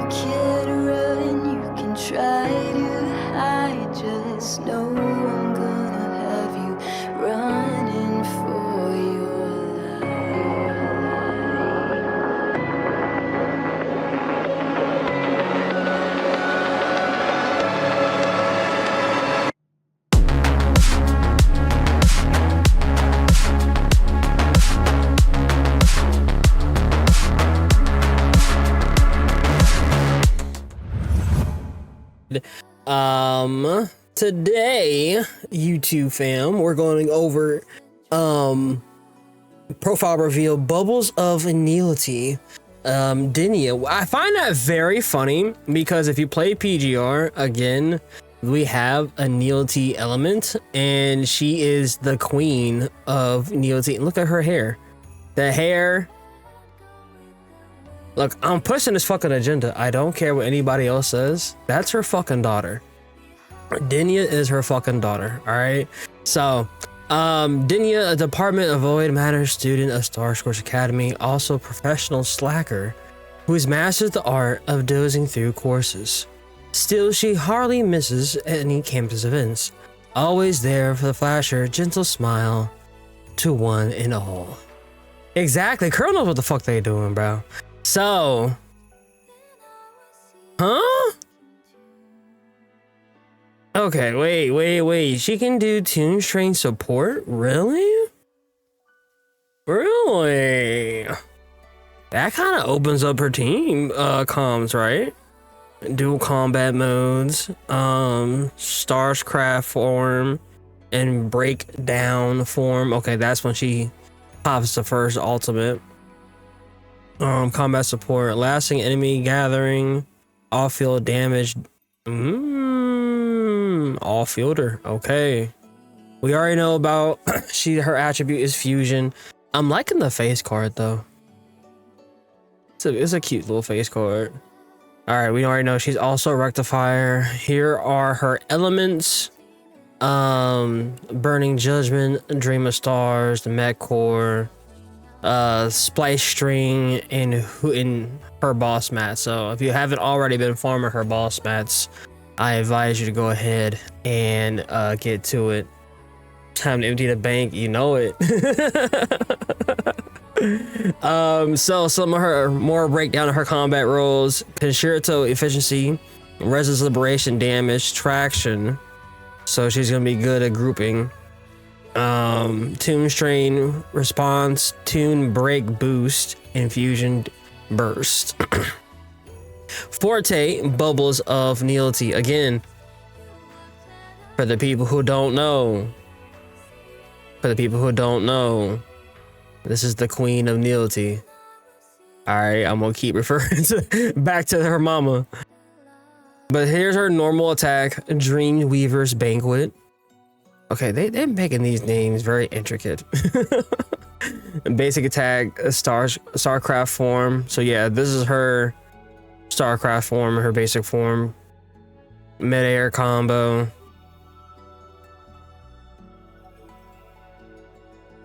can run, you can try to hide. Just know I'm gonna have you running for your Today, YouTube fam, we're going over profile reveal Bubbles of Anility. Denia. I find that very funny because if you play PGR again, we have Anility element and she is the queen of Anility. Look at her hair. The hair. Look, I'm pushing this fucking agenda. I don't care what anybody else says. That's her fucking daughter. Denia is her fucking daughter. All right. So, Denia, a Department of Void Matter student of Star Scorch Academy, also professional slacker, who has mastered the art of dozing through courses. Still, she hardly misses any campus events. Always there for the flasher, gentle smile to one and all. Exactly. Curl knows what the fuck they doing, bro. So, huh? Okay, wait. She can do Tune Strain support? Really? Really? That kind of opens up her team comms, right? Dual combat modes, Starscraft form, and breakdown form. Okay, that's when she pops the first ultimate. Combat support, lasting enemy gathering, off field damage. All fielder. Okay, we already know about her attribute is fusion. I'm liking the face card though. It's a cute little face card. All right, we already know she's also a rectifier. Here are her elements: burning judgment, dream of stars, the mech core, splice string, and in her boss mat. So if you haven't already been farming her boss mats, I advise you to go ahead and get to it. Time to empty the bank, you know it. So some of her more breakdown of her combat roles: concerto efficiency, resist liberation damage, traction. So she's gonna be good at grouping. Tune strain response, tune break boost, infusion burst. Forte, Bubbles of Anility. Again, for the people who don't know, this is the queen of Anility. All right, I'm gonna keep referring back to her mama. But here's her normal attack: Dream Weaver's Banquet. Okay, they're making these names very intricate. Basic attack, Starcraft form. So yeah, this is her Starcraft form, her basic form. Mid-air combo.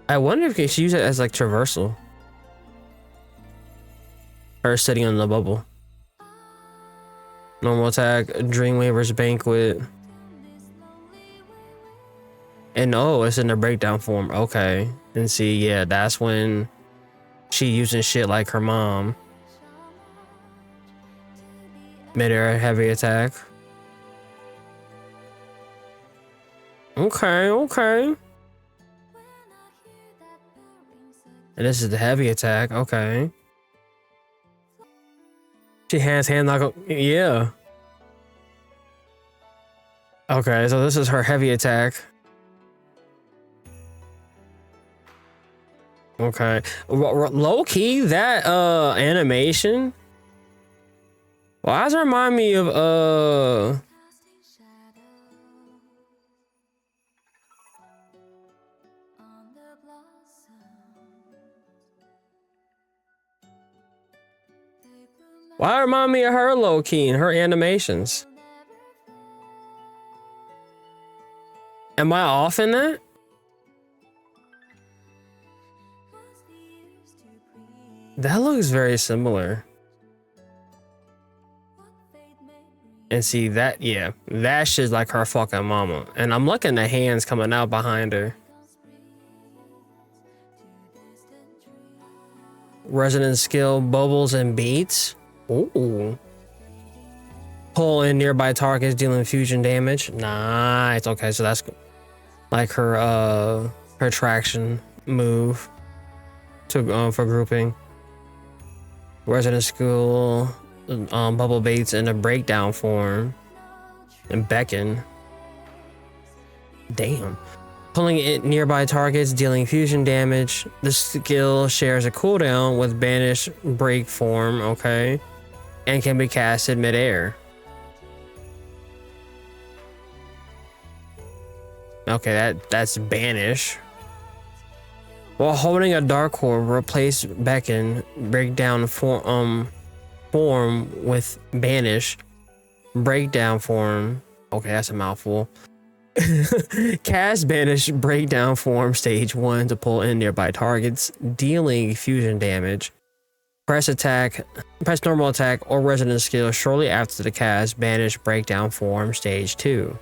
I wonder if she use it as like traversal. Her sitting on the bubble. Normal attack, Dreamweaver's Banquet. And oh, it's in the breakdown form. Okay. And see, yeah, that's when she using shit like her mom. Mid-air heavy attack. Okay. And this is the heavy attack. Okay. She has hand knock. Yeah. Okay, so this is her heavy attack. Okay. Low key, that animation. Why does it remind me of why remind me of her low key and her animations? Am I off in that? That looks very similar. And see that, yeah, that shit's like her fucking mama. And I'm looking at hands coming out behind her. Resonant skill, bubbles and beats. Ooh. Pull in nearby targets, dealing fusion damage. Nice. Okay, so that's like her traction move to for grouping. Resonant skill, bubble baits in a breakdown form, and beckon. Damn. Pulling it nearby targets, dealing fusion damage. The skill shares a cooldown with banish break form, okay, and can be casted midair. Okay, that's banish. While holding a dark orb, replace beckon breakdown form with banish breakdown form. Okay, that's a mouthful. Cast banish breakdown form stage 1 to pull in nearby targets, dealing fusion damage. Press normal attack or resonant skill shortly after the cast banish breakdown form stage 2.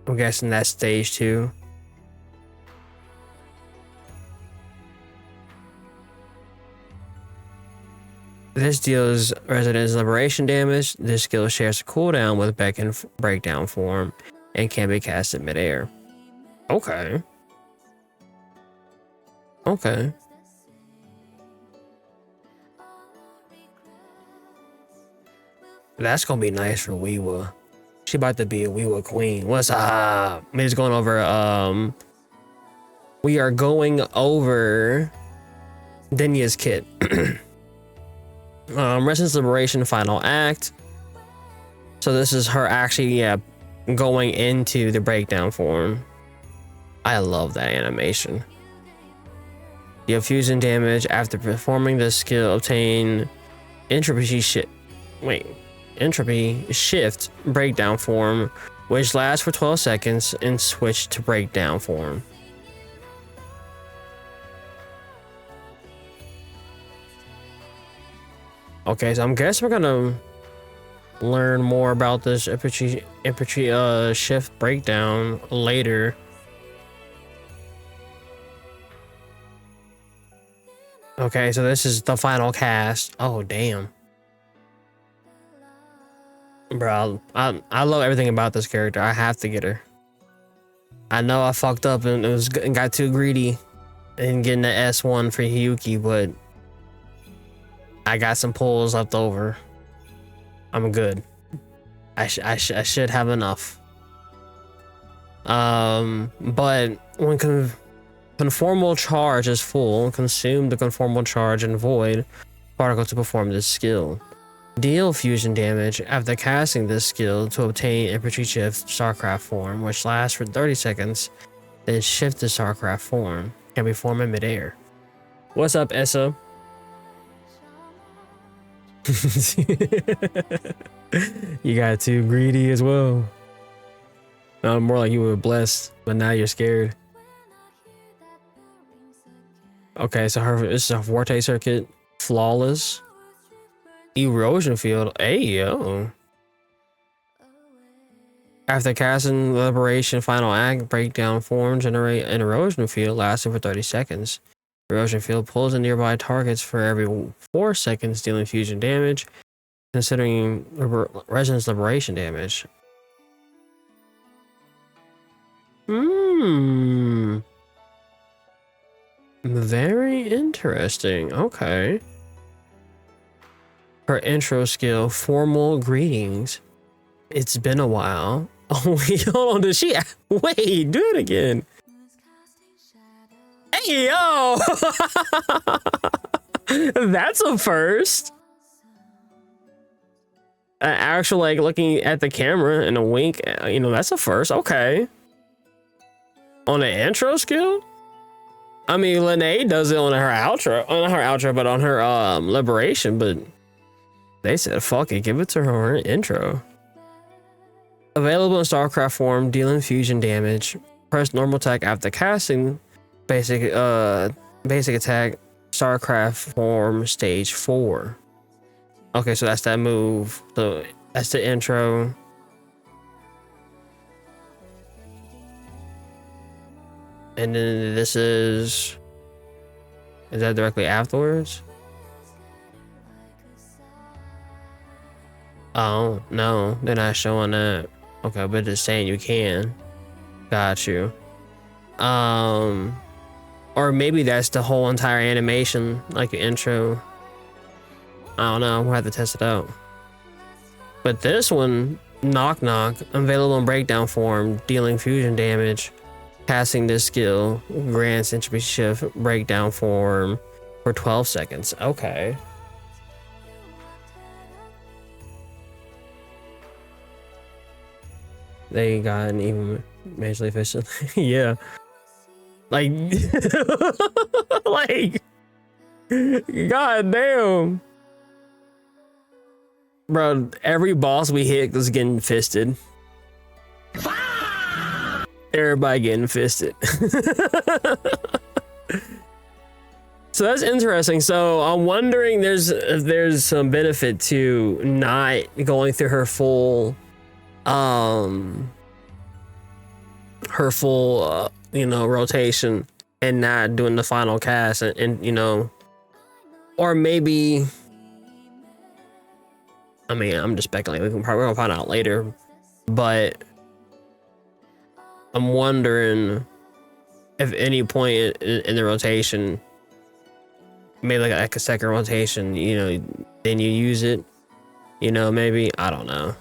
I'm guessing that's stage 2. This deals Resonance Liberation damage. This skill shares a cooldown with Beckon breakdown form and can be casted midair. Okay. Okay. That's gonna be nice for Weewa. She about to be a Weewa queen. What's up? I'm just going over we are going over Denia's kit. Resonance Liberation final act. So this is her actually going into the breakdown form. I love that animation. Deal fusion damage after performing this skill. Obtain entropy shift breakdown form, which lasts for 12 seconds, and switch to breakdown form. Okay, so I'm guessing we're gonna learn more about this infantry shift breakdown later. Okay, so this is the final cast. Oh damn, bro, I love everything about this character. I have to get her. I know I fucked up and got too greedy in getting the S1 for Hiyuki, but I got some pulls left over. I'm good. I should have enough. But when conformal charge is full, consume the conformal charge and void particle to perform this skill. Deal fusion damage after casting this skill to obtain infantry shift StarCraft form, which lasts for 30 seconds. Then shift to StarCraft form. Can be formed in midair. What's up, Essa? You got too greedy as well. More like you were blessed, but now you're scared. Okay, so this is a Forte circuit. Flawless. Erosion field. Hey, yo. After casting Liberation final act, breakdown form, generate an erosion field lasting for 30 seconds. Erosion field pulls in nearby targets for every 4 seconds, dealing fusion damage, considering resonance liberation damage. Very interesting. Okay. Her intro skill, formal greetings. It's been a while. Oh wait, hold on. Did she? Wait, do it again. Hey yo, that's a first. An actual like looking at the camera and a wink. You know, that's a first. Okay. On the intro skill. I mean, Lene does it on her outro, but on her liberation. But they said, "Fuck it, give it to her intro." Available in StarCraft form, dealing fusion damage. Press normal attack after casting. Basic attack. StarCraft form stage 4. Okay, so that's that move. So that's the intro. And then this is that directly afterwards? Oh, no, they're not showing that. Okay, but just saying you can. Got you. Or maybe that's the whole entire animation, like the intro. I don't know, we'll have to test it out. But this one, knock knock, available in breakdown form, dealing fusion damage. Casting this skill grants entropy shift breakdown form for 12 seconds. Okay. They got an even majorly efficient. Yeah. Like, like, god damn. Bro, every boss we hit was getting fisted. Everybody getting fisted. So that's interesting. So I'm wondering if there's some benefit to not going through her full rotation and not doing the final cast and you know, or maybe, I mean, I'm just speculating. We're gonna find out later, but I'm wondering if any point in the rotation, maybe like a second rotation, you know, then you use it, you know, maybe, I don't know.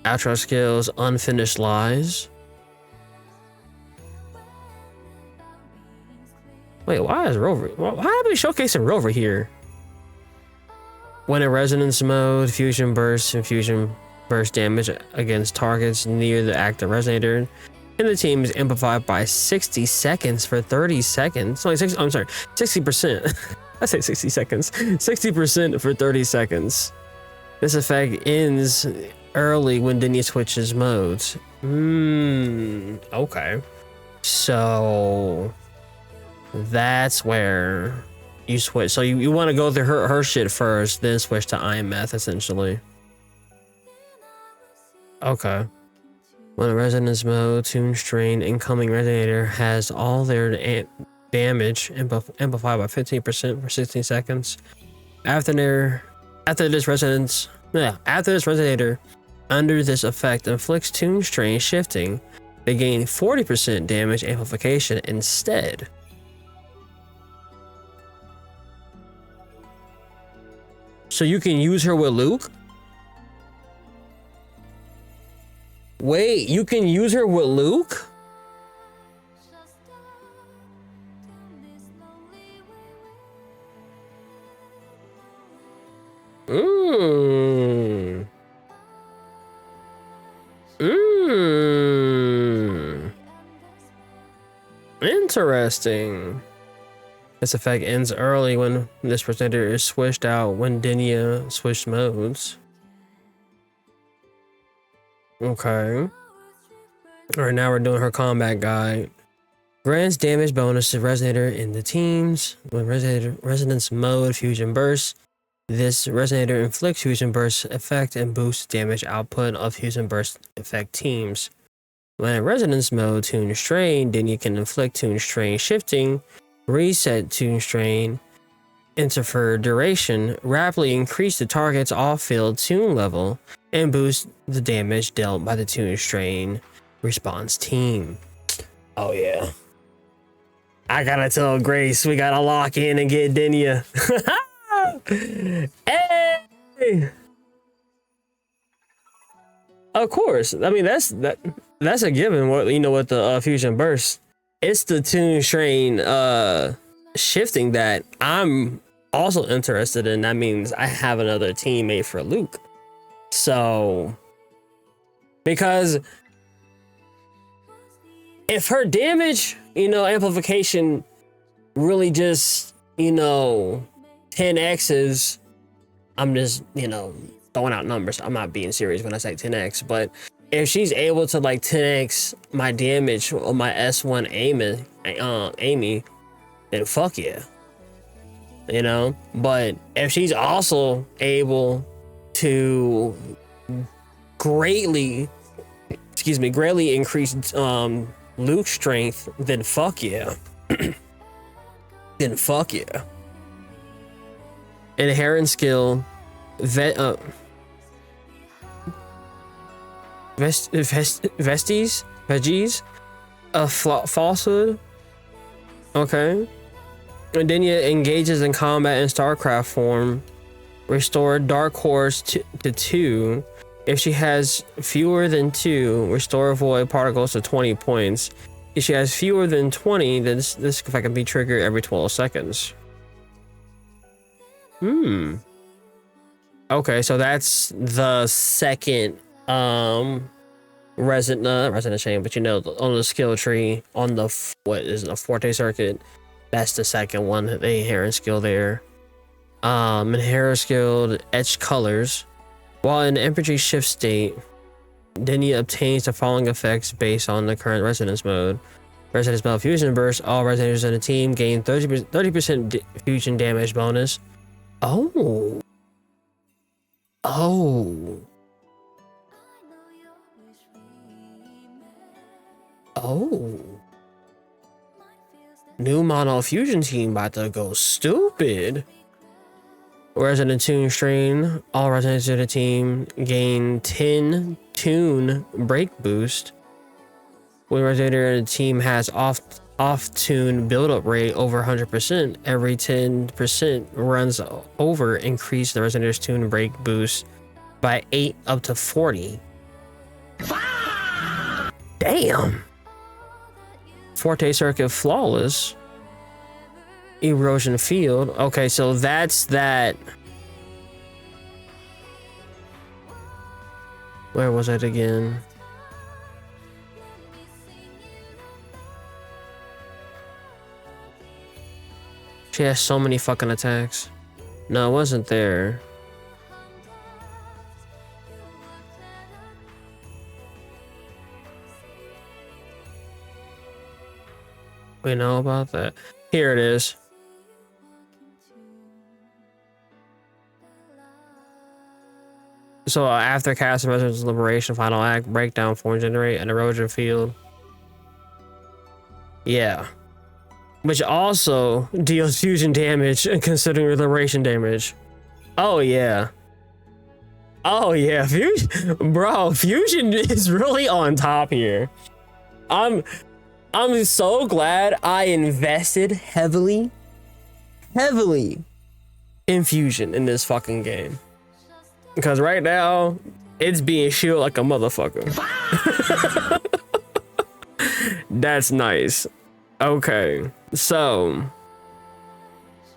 Outro skills, unfinished lies. Wait, why is Rover? Why are we showcasing Rover here? When in resonance mode, fusion burst and fusion burst damage against targets near the active resonator, and the team is amplified by 60 seconds for 30 seconds. Only 60, I'm sorry, 60%. I say 60 seconds. 60% for 30 seconds. This effect ends early when Denia switches modes. Okay. So that's where you switch. So you want to go through her shit first, then switch to IMF essentially. Okay. When a resonance mode, tune strain, incoming resonator has all their damage amplified by 15% for 16 seconds. After this resonator under this effect inflicts tune strain shifting, they gain 40% damage amplification instead. So you can use her with Luke? Wait, you can use her with Luke? Interesting. This effect ends early when this presenter is switched out when Denia switched modes. Okay. Alright, now we're doing her combat guide. Grants damage bonus to resonator in the teams. When resonance mode fusion bursts, this resonator inflicts fusion burst effect and boosts damage output of fusion burst effect teams. When in resonance mode tune strain, then you can inflict tune strain shifting, reset tune strain, interfer duration, rapidly increase the target's off-field tune level, and boost the damage dealt by the tune strain response team. Oh yeah. I gotta tell Grace we gotta lock in and get Denia. Hey! Of course. I mean that's a given. What you know with the fusion burst. It's the tune strain shifting that I'm also interested in. That means I have another teammate for Luke. So because if her damage, you know, amplification really just, you know, 10x's, I'm just, you know, throwing out numbers. I'm not being serious when I say 10x, but if she's able to like 10x my damage on my S1 Amy, then fuck yeah. you know. But if she's also able to greatly increase Luke's strength, then fuck yeah. Then fuck yeah. Inherent skill, veggies, a falsehood. Okay. And Denia engages in combat in StarCraft form. Restore Dark Horse to 2. If she has fewer than 2, restore Void Particles to 20 points. If she has fewer than 20, then this effect can be triggered every 12 seconds. Okay, so that's the second resident chain, but you know, on the skill tree on the what is it, a Forte circuit, that's the second one, the inherent skill there. Inherent skill etched colors. While in infantry shift state, Denia obtains the following effects based on the current resonance mode. Resonance mode fusion burst. All resonators in the team gain 30% fusion damage bonus. Oh. New mono fusion team about to go stupid. Resonant Tune Strain. All resonators of the team gain 10 tune break boost. When resonator in the team has off tune build-up rate over 100%, every 10% runs over, increase the resonator's tune break boost by 8 up to 40. Damn. Forte circuit flawless. Erosion field. Okay, so that's that. Where was it again? She has so many fucking attacks. No, it wasn't there. We know about that. Here it is. So after casting Resonance Liberation, final act, breakdown form, generate an erosion field. Yeah. Which also deals fusion damage and considering liberation damage. Oh yeah. Oh yeah, fusion, bro, fusion is really on top here. I'm so glad I invested heavily in fusion in this fucking game. Because right now, it's being shielded like a motherfucker. That's nice. Okay, so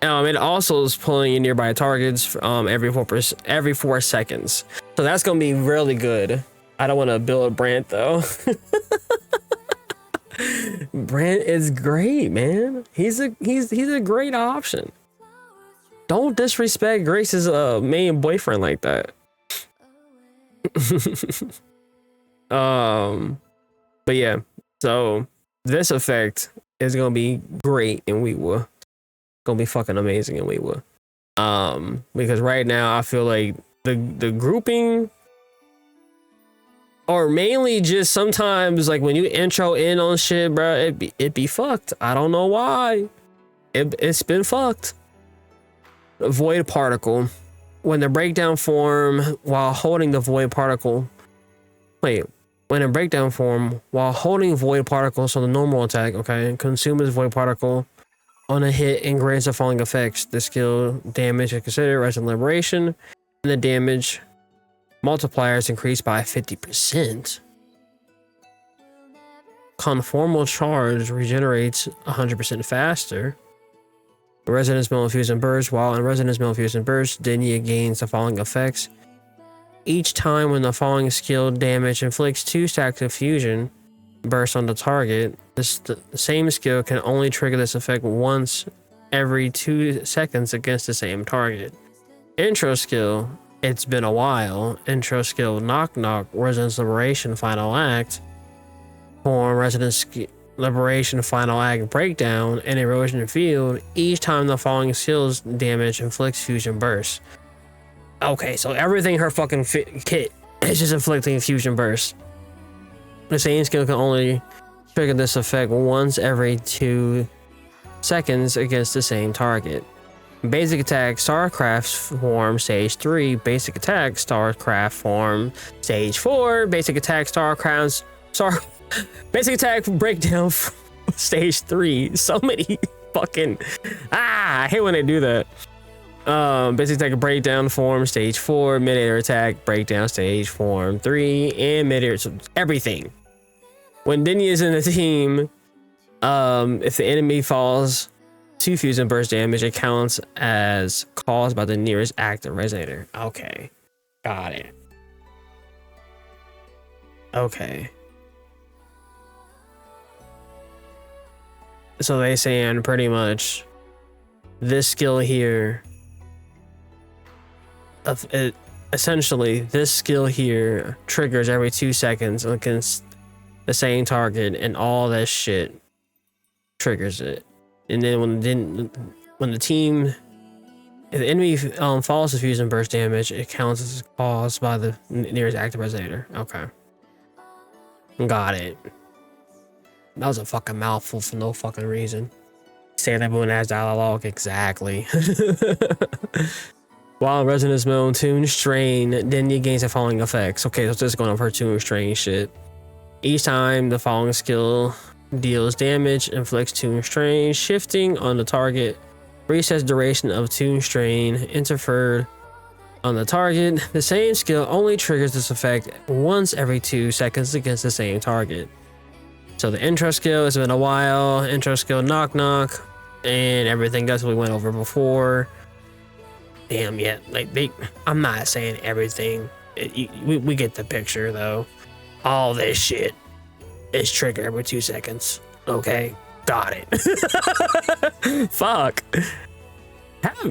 it also is pulling in nearby targets every 4 seconds. So that's gonna be really good. I don't want to build Brant though. Brant is great, man. He's a great option. Don't disrespect Grace's main boyfriend like that. But yeah, so this effect is gonna be great in Weewa. Gonna be fucking amazing in Weewa. Because right now I feel like the grouping, or mainly just sometimes like when you intro in on shit, bro, it be fucked. I don't know why. It's been fucked. Void particle. When the breakdown form while holding the void particle. When in breakdown form while holding void particles on the normal attack, okay, consumes void particle on a hit and grants the following effects. The skill damage is considered Resonant Liberation, and the damage multiplier is increased by 50%. Conformal charge regenerates 100% faster. Resonance Mill Fusion Burst. While in Resonance Mill Fusion Burst, Denia gains the following effects. Each time when the following skill damage inflicts 2 stacks of fusion burst on the target, the same skill can only trigger this effect once every 2 seconds against the same target. Intro skill, it's been a while. Intro skill Knock Knock, Resonance Liberation, final act. Form Liberation, Final Act, Breakdown, and Erosion Field each time the following skills damage inflicts fusion burst. Okay, so everything her fucking kit is just inflicting fusion burst. The same skill can only trigger this effect once every 2 seconds against the same target. Basic attack, Starcraft form, stage 3. Basic attack, Starcraft form, stage 4. Basic attack, Basic attack, breakdown, stage 3. So many fucking I hate when they do that. Basic attack, breakdown form, stage 4. Mid-air attack, breakdown, stage form 3, and mid-air, so everything. When Denia is in the team, if the enemy falls 2 fusion burst damage, it counts as caused by the nearest active resonator. Okay, got it. Okay. So they saying pretty much this skill here, essentially this skill here triggers every 2 seconds against the same target, and all that shit triggers it. And then when the team, if the enemy falls to fusion burst damage, it counts as caused by the nearest active resonator. Okay, got it. That was a fucking mouthful for no fucking reason. Saying everyone has dialogue, exactly. While resonance mode, tune strain, Denia gains the following effects. Okay, so this is going over her tune strain shit. Each time the following skill deals damage, inflicts tune strain, shifting on the target, resets duration of tune strain, interfered on the target. The same skill only triggers this effect once every 2 seconds against the same target. So the intro skill, it's been a while. Intro skill, knock knock, and everything else we went over before. Damn, yeah, like I'm not saying everything. We get the picture though. All this shit is triggered every 2 seconds. Okay, got it. Fuck.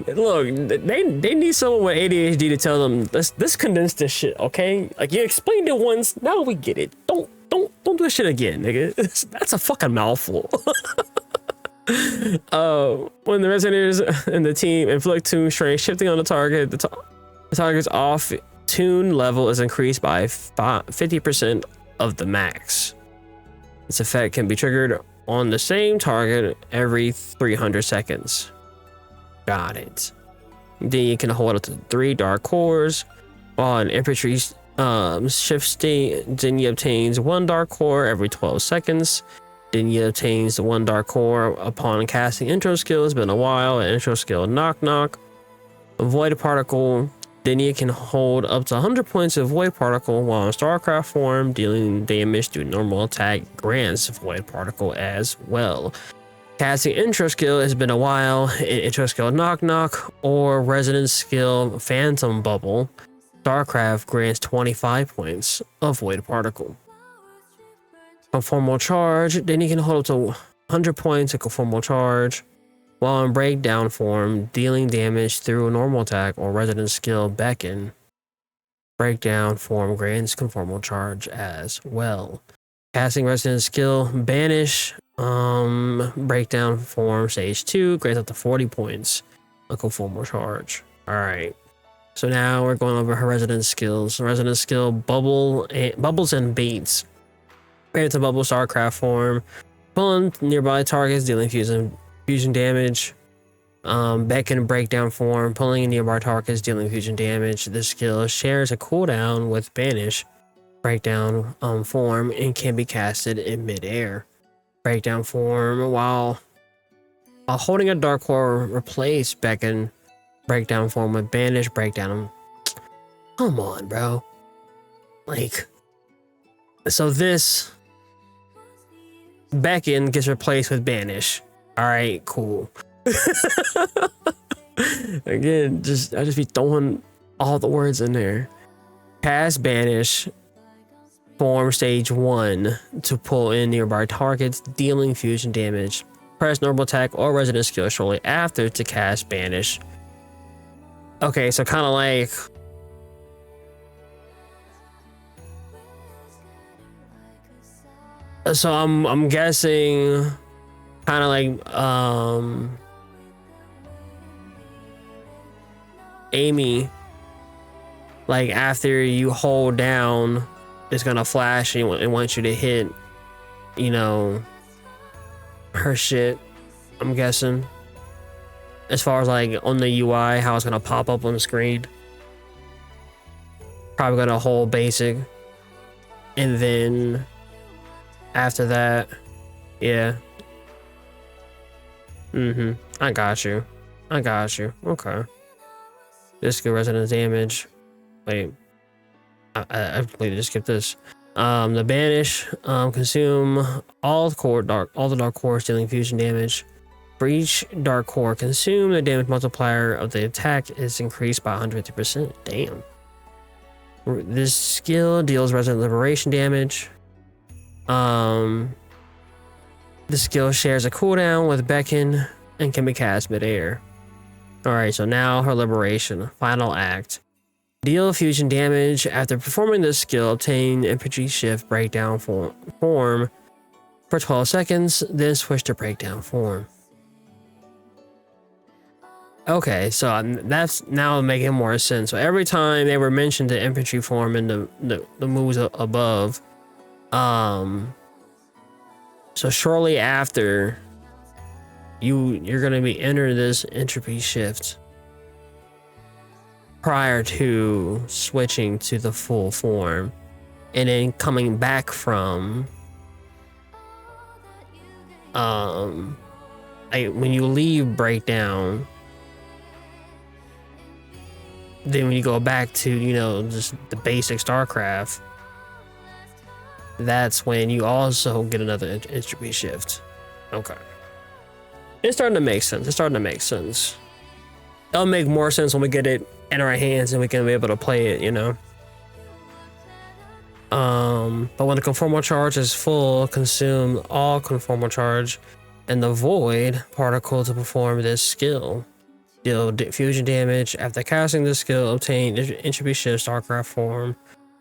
Look, they need someone with ADHD to tell them let's condense this shit. Okay, like you explained it once, now we get it. Don't do this shit again, nigga. That's a fucking mouthful. When the resonators in the team inflict tune strain, shifting on the target, the target's off tune level is increased by 50% of the max. This effect can be triggered on the same target every 300 seconds. Got it. Then you can hold up to 3 dark cores. While an infantry shift state, Denia obtains 1 dark core every 12 seconds. Denia obtains 1 dark core upon casting intro skill. It's been a while. An intro skill, knock knock. Void particle. Denia can hold up to 100 points of void particle while in Starcraft form, dealing damage through normal attack grants void particle as well. Casting intro skill has been a while. Intro skill, knock knock, or resonance skill, phantom bubble. Starcraft grants 25 points of void particle. Conformal charge, then you can hold up to 100 points of conformal charge while in breakdown form, dealing damage through a normal attack or resonance skill beckon. Breakdown form grants conformal charge as well. Casting resonance skill, banish, breakdown form stage 2 grants up to 40 points of conformal charge. All right. So now we're going over her resonance skills. Resonance skill, bubbles and baits. Grants a bubble Starcraft form, pulling nearby targets, dealing fusion damage. Beckon breakdown form, pulling nearby targets, dealing fusion damage. This skill shares a cooldown with banish breakdown form and can be casted in midair. Breakdown form, while holding a dark core, replace beckon breakdown form with banish breakdown. Come on, bro. Like, so this beckon gets replaced with banish. All right, cool. Again, I just be throwing all the words in there. Cast banish form stage 1 to pull in nearby targets, dealing fusion damage. Press normal attack or resonance skill shortly after to cast banish. Okay, so kind of like, So I'm guessing kind of like Amy, like after you hold down, it's gonna flash and it wants you to hit, you know, her shit. I'm guessing. As far as like on the UI, how it's gonna pop up on the screen. Probably gonna hold basic, and then after that, yeah. I got you. I got you. Okay. This skill resonance damage. Wait. I completely just skipped this. The banish. Consume all the dark cores, dealing fusion damage. For each dark core consumed, the damage multiplier of the attack is increased by 150%. Damn. This skill deals resonant liberation damage. The skill shares a cooldown with Beckon and can be cast midair. Alright, so now her liberation. Final act. Deal fusion damage. After performing this skill, obtain infantry shift breakdown form for 12 seconds, then switch to breakdown form. Okay, so that's now making more sense. So every time they were mentioned the infantry form in the moves above, so shortly after you're gonna be entering this entropy shift prior to switching to the full form, and then coming back from when you leave breakdown. Then when you go back to, you know, just the basic StarCraft, that's when you also get another entropy shift. Okay. It's starting to make sense. It's starting to make sense. It'll make more sense when we get it in our hands and we can be able to play it, you know? But when the conformal charge is full, consume all conformal charge and the void particle to perform this skill. Deal fusion damage. After casting this skill, obtain entropy shift StarCraft form,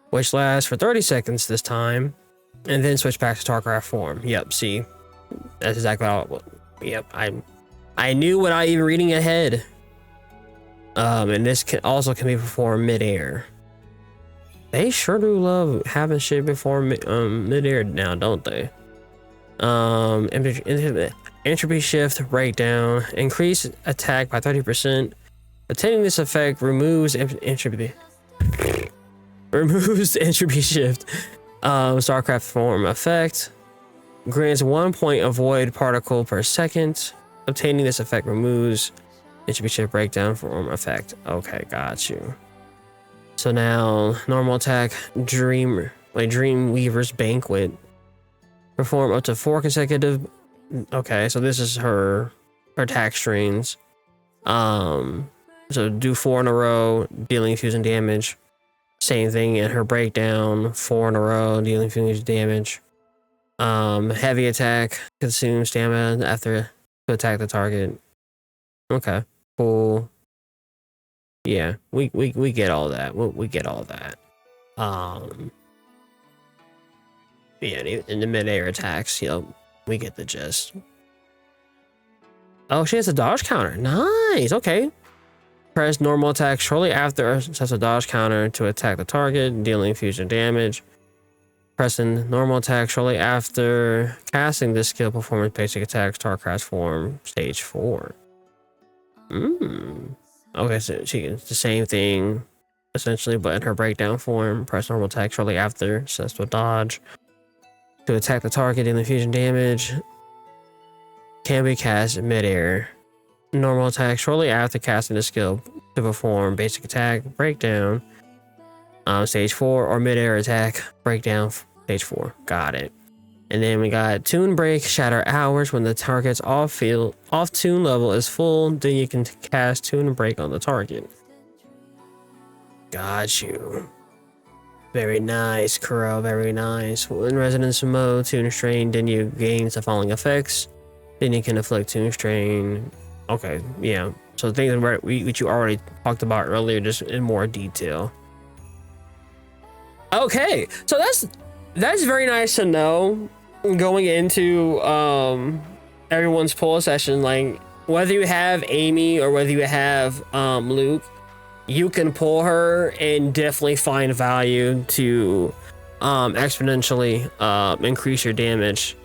which lasts for 30 seconds this time, and then switch back to StarCraft form. Yep, see, that's exactly how. Yep, I knew without even reading ahead. And this can be performed midair. They sure do love having shit before midair now, don't they? Entropy shift breakdown. Increase attack by 30%. Attaining this effect removes entropy. Removes the entropy shift. StarCraft form effect. Grants 1 point of void particle per second. Obtaining this effect removes entropy shift breakdown form effect. Okay, got you. So now normal attack, Dreamweaver's Banquet. Perform up to 4 consecutive. Okay, so this is her attack strings. So do 4 in a row, dealing fusion damage. Same thing in her breakdown, 4 in a row, dealing fusion damage. Heavy attack, consume stamina after to attack the target. Okay, cool. Yeah, we get all that. We get all that. Yeah, in the mid-air attacks, you know, we get the gist. Oh, she has a dodge counter. Nice. Okay. Press normal attack shortly after sets a dodge counter to attack the target, dealing fusion damage. Pressing normal attack shortly after casting this skill, performance basic attack, StarCraft form, stage 4. Okay, so she gets the same thing essentially, but in her breakdown form. Press normal attack shortly after sets to a dodge to attack the target, dealing fusion damage. Can be cast midair. Normal attack shortly after casting the skill to perform basic attack, breakdown, stage 4, or midair attack, breakdown, stage 4. Got it. And then we got tune break, shatter hours. When the target's off tune level is full, then you can cast tune break on the target. Got you. Very nice, Kuro. Very nice. In resonance mode, tune strain, then you gain the following effects. Then you can inflict tune strain. Okay, yeah. So things which you already talked about earlier, just in more detail. Okay, so that's very nice to know. going into everyone's poll session, like whether you have Amy or whether you have Luke, you can pull her and definitely find value to exponentially increase your damage.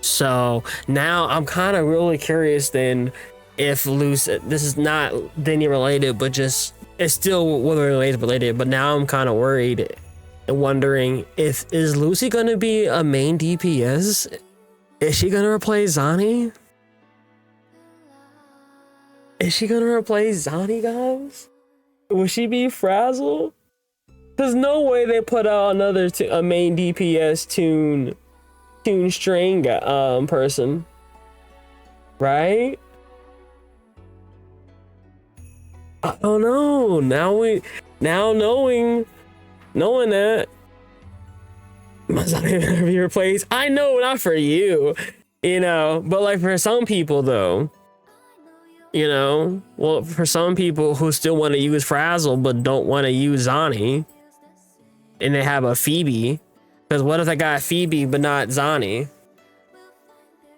So now I'm kind of really curious then if Lucy, this is not Denia related, but just it's still Wuthering Waves related, but now I'm kind of worried and wondering if is Lucy gonna be a main DPS? Is she gonna replace Zani? Is she gonna replace Zani, guys? Will she be Frazzle? There's no way they put out another a main DPS tune strain person, right? I don't know. Now knowing that must not even be replaced. I know, not for you, you know, but like for some people though, you know, well, for some people who still want to use Frazzle but don't want to use Zani, and they have a Phoebe, because what if I got Phoebe but not Zani?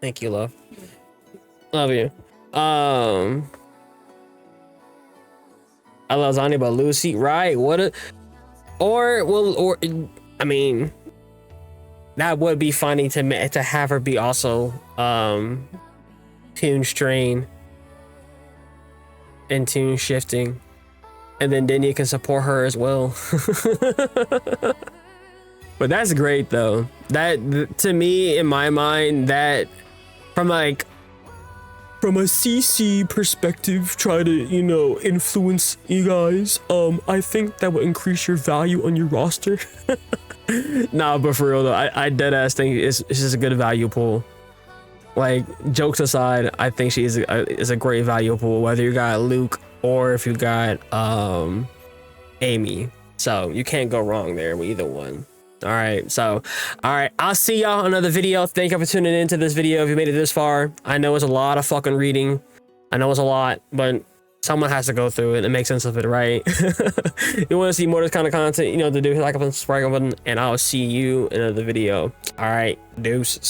Thank you, love. Love you. I love Zani but Lucy, right? Or I mean, that would be funny to have her be also tune strain and tune shifting, and then Denia can support her as well. But that's great though. That to me, in my mind, that from a CC perspective, try to, you know, influence you guys. I think that will increase your value on your roster. Nah, but for real though, I dead ass think it's just a good value pool. Like, jokes aside, I think she is a great value pool, whether you got Luke or if you got Amy. So you can't go wrong there with either one. All right, so I'll see y'all on another video. Thank you for tuning into this video. If you made it this far, I know it's a lot of fucking reading. I know it's a lot, but someone has to go through it and make sense of it, right? You want to see more of this kind of content, you know, to do, hit like up and subscribe button, and I'll see you in another video. All right, deuces.